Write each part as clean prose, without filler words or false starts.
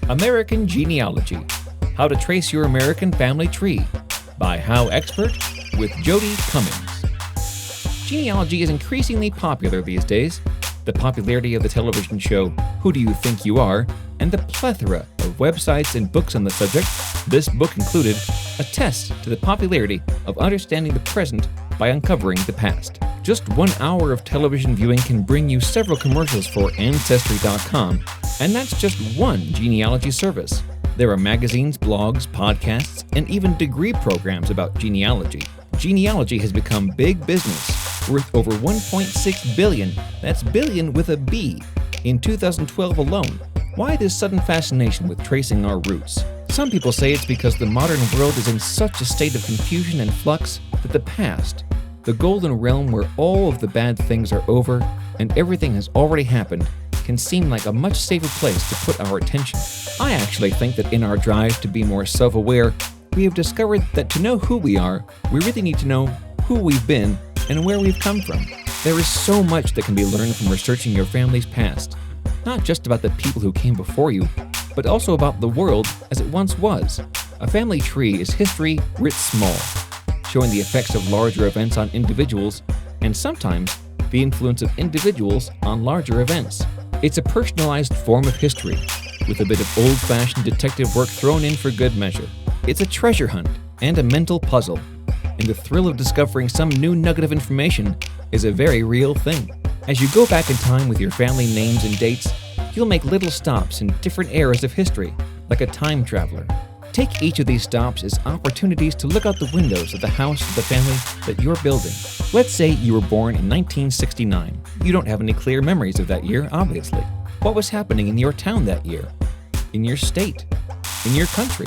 American Genealogy: How to Trace Your American Family Tree by HowExpert with Jody Cummings. Genealogy is increasingly popular these days. The popularity of the television show Who Do You Think You Are and the plethora of websites and books on the subject, this book included, attest to the popularity of understanding the present by uncovering the past. Just 1 hour of television viewing can bring you several commercials for Ancestry.com, and that's just one genealogy service. There are magazines, blogs, podcasts, and even degree programs about genealogy. Genealogy has become big business, worth over $1.6 billion, that's billion with a B, in 2012 alone. Why this sudden fascination with tracing our roots? Some people say it's because the modern world is in such a state of confusion and flux that the past, the golden realm where all of the bad things are over and everything has already happened, can seem like a much safer place to put our attention. I actually think that in our drive to be more self-aware, we have discovered that to know who we are, we really need to know who we've been and where we've come from. There is so much that can be learned from researching your family's past, not just about the people who came before you, but also about the world as it once was. A family tree is history writ small, showing the effects of larger events on individuals, and sometimes the influence of individuals on larger events. It's a personalized form of history, with a bit of old-fashioned detective work thrown in for good measure. It's a treasure hunt and a mental puzzle, and the thrill of discovering some new nugget of information is a very real thing. As you go back in time with your family names and dates, you'll make little stops in different eras of history, like a time traveler. Take each of these stops as opportunities to look out the windows of the house of the family that you're building. Let's say you were born in 1969. You don't have any clear memories of that year, obviously. What was happening in your town that year? In your state? In your country?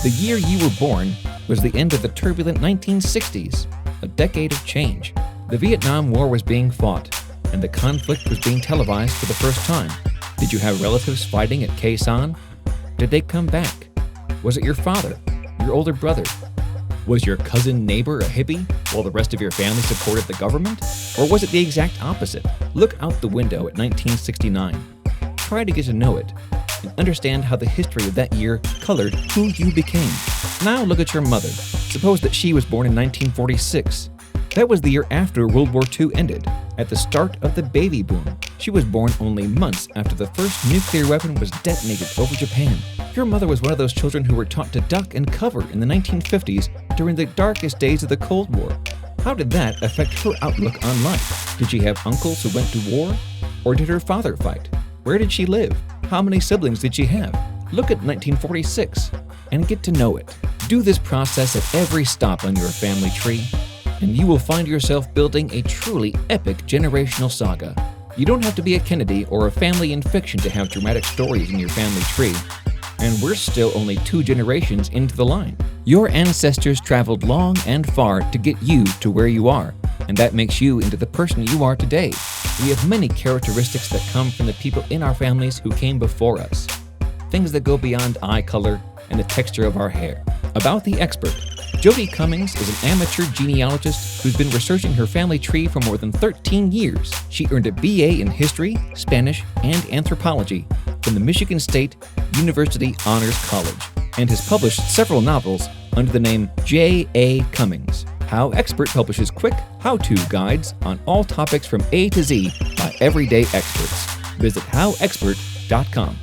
The year you were born was the end of the turbulent 1960s, a decade of change. The Vietnam War was being fought, and the conflict was being televised for the first time. Did you have relatives fighting at Khe Sanh? Did they come back? Was it your father, your older brother? Was your cousin neighbor a hippie while the rest of your family supported the government? Or was it the exact opposite? Look out the window at 1969. Try to get to know it and understand how the history of that year colored who you became. Now look at your mother. Suppose that she was born in 1946. That was the year after World War II ended, at the start of the baby boom. She was born only months after the first nuclear weapon was detonated over Japan. Your mother was one of those children who were taught to duck and cover in the 1950s during the darkest days of the Cold War. How did that affect her outlook on life? Did she have uncles who went to war? Or did her father fight? Where did she live? How many siblings did she have? Look at 1946 and get to know it. Do this process at every stop on your family tree, and you will find yourself building a truly epic generational saga. You don't have to be a Kennedy or a family in fiction to have dramatic stories in your family tree, and we're still only 2 generations into the line. Your ancestors traveled long and far to get you to where you are, and that makes you into the person you are today. We have many characteristics that come from the people in our families who came before us, things that go beyond eye color and the texture of our hair. About the expert. Jody Cummings is an amateur genealogist who's been researching her family tree for more than 13 years. She earned a BA in History, Spanish, and Anthropology from the Michigan State University Honors College and has published several novels under the name J.A. Cummings. HowExpert publishes quick how-to guides on all topics from A to Z by everyday experts. Visit HowExpert.com.